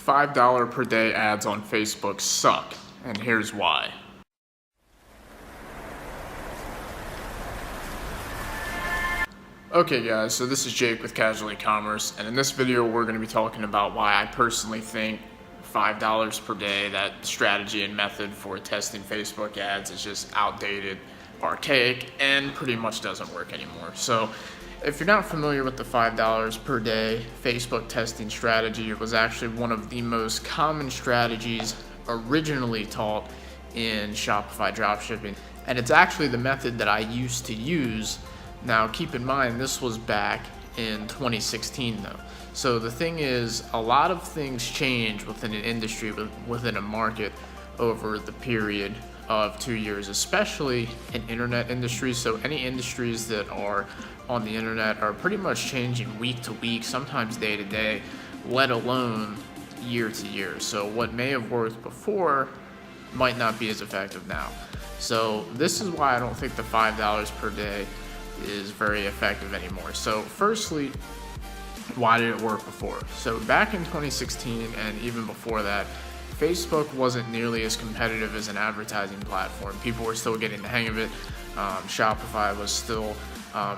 $5 per day ads on Facebook suck, and here's why. Okay guys, so this is Jake with Casual Ecommerce, and in this video we're going to be talking about why I personally think $5 per day, that strategy and method for testing Facebook ads, is just outdated, archaic, and pretty much doesn't work anymore. So if you're not familiar with the $5 per day Facebook testing strategy, it was actually one of the most common strategies originally taught in Shopify dropshipping, and it's actually the method that I used to use. Now keep in mind, this was back in 2016 though. So the thing is, a lot of things change within an industry, within a market, over the period of 2 years, especially in internet industries. So any industries that are on the internet are pretty much changing week to week, sometimes day to day, let alone year to year. So what may have worked before might not be as effective now. So this is why I don't think the $5 per day is very effective anymore. So firstly, why did it work before? So back in 2016 and even before that, Facebook wasn't nearly as competitive as an advertising platform. People were still getting the hang of it. Shopify was still,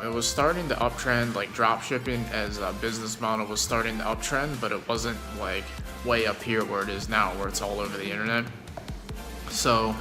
it was starting to uptrend, like dropshipping as a business model was starting to uptrend, but it wasn't like way up here where it is now, where it's all over the internet. So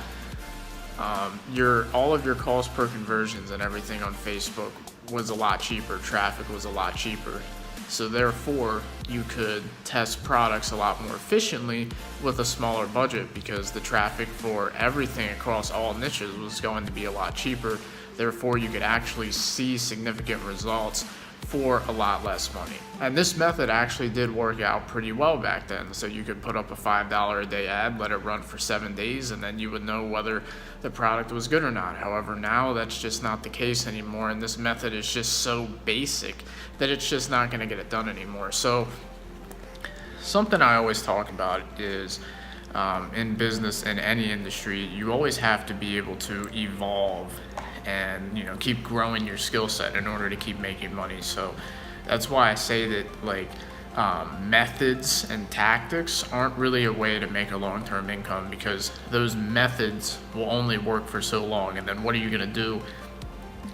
all of your cost per conversions and everything on Facebook was a lot cheaper. Traffic was a lot cheaper. So therefore, you could test products a lot more efficiently with a smaller budget, because the traffic for everything across all niches was going to be a lot cheaper. Therefore, you could actually see significant results for a lot less money. And this method actually did work out pretty well back then. So you could put up a $5 a day ad, let it run for 7 days, and then you would know whether the product was good or not. However, now that's just not the case anymore, and this method is just so basic that it's just not going to get it done anymore. So something I always talk about is in business, in any industry, you always have to be able to evolve and keep growing your skill set in order to keep making money. So that's why I say that methods and tactics aren't really a way to make a long-term income, because those methods will only work for so long, and then what are you going to do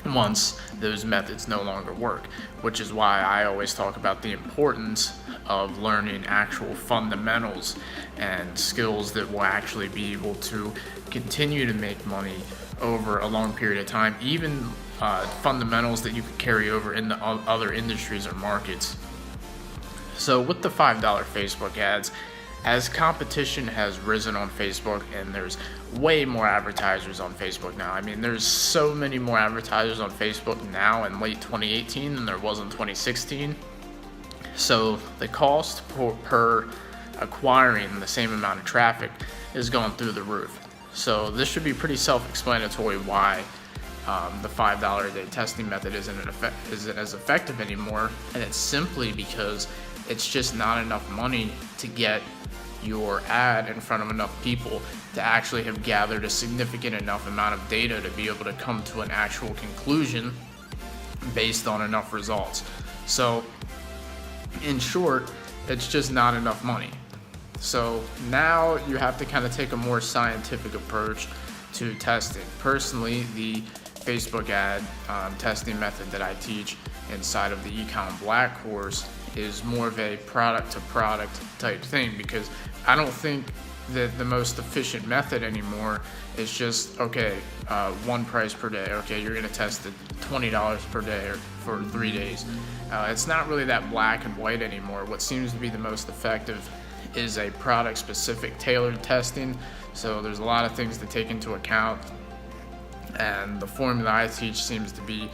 once those methods no longer work? Which is why I always talk about the importance of learning actual fundamentals and skills that will actually be able to continue to make money over a long period of time, even fundamentals that you could carry over into other industries or markets. So with the $5 Facebook ads, as competition has risen on Facebook, and there's way more advertisers on Facebook now. I mean, there's so many more advertisers on Facebook now in late 2018 than there was in 2016. So the cost per acquiring the same amount of traffic is going through the roof. So this should be pretty self-explanatory why the $5 a day testing method isn't as effective anymore, and it's simply because it's just not enough money to get your ad in front of enough people to actually have gathered a significant enough amount of data to be able to come to an actual conclusion based on enough results. So in short, it's just not enough money. So now you have to kind of take a more scientific approach to testing. Personally, the Facebook ad testing method that I teach inside of the Ecom Black course is more of a product to product type thing, because I don't think that the most efficient method anymore is just, okay, one price per day. Okay, you're gonna test it $20 per day or for 3 days. It's not really that black and white anymore. What seems to be the most effective is a product specific tailored testing. So there's a lot of things to take into account, and the formula I teach seems to be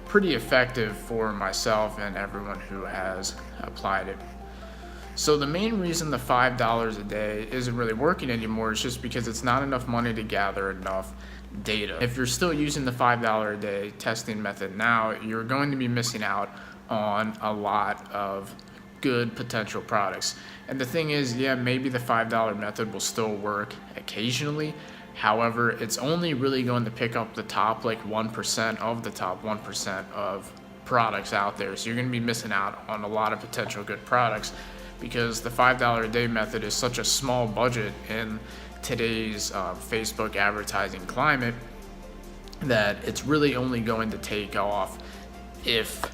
pretty effective for myself and everyone who has applied it. So the main reason the $5 a day isn't really working anymore is just because it's not enough money to gather enough data. If you're still using the $5 a day testing method now, you're going to be missing out on a lot of good potential products. And the thing is, yeah, maybe the $5 method will still work occasionally. However, it's only really going to pick up the top 1% of the top 1% of products out there. So you're going to be missing out on a lot of potential good products because the $5 a day method is such a small budget in today's Facebook advertising climate that it's really only going to take off if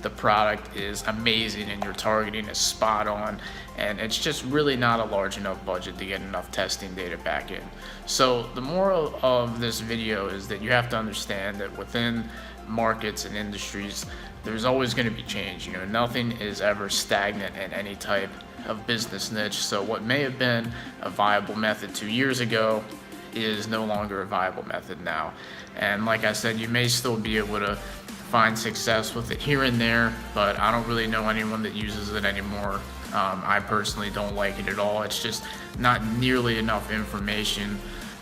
the product is amazing and your targeting is spot on, and it's just really not a large enough budget to get enough testing data back in. So the moral of this video is that you have to understand that within markets and industries, there's always going to be change. Nothing is ever stagnant in any type of business niche. So what may have been a viable method 2 years ago is no longer a viable method now. And like I said, you may still be able to find success with it here and there, but I don't really know anyone that uses it anymore. I personally don't like it at all. It's just not nearly enough information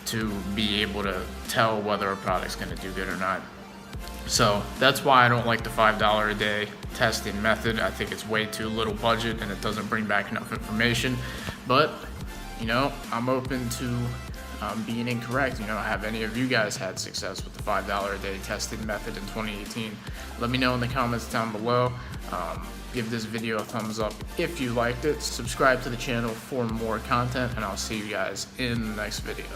to be able to tell whether a product's going to do good or not. So that's why I don't like the $5 a day testing method. I think it's way too little budget and it doesn't bring back enough information. But I'm open to being incorrect. Have any of you guys had success with the $5 a day testing method in 2018? Let me know in the comments down below. Give this video a thumbs up if you liked it. Subscribe to the channel for more content, and I'll see you guys in the next video.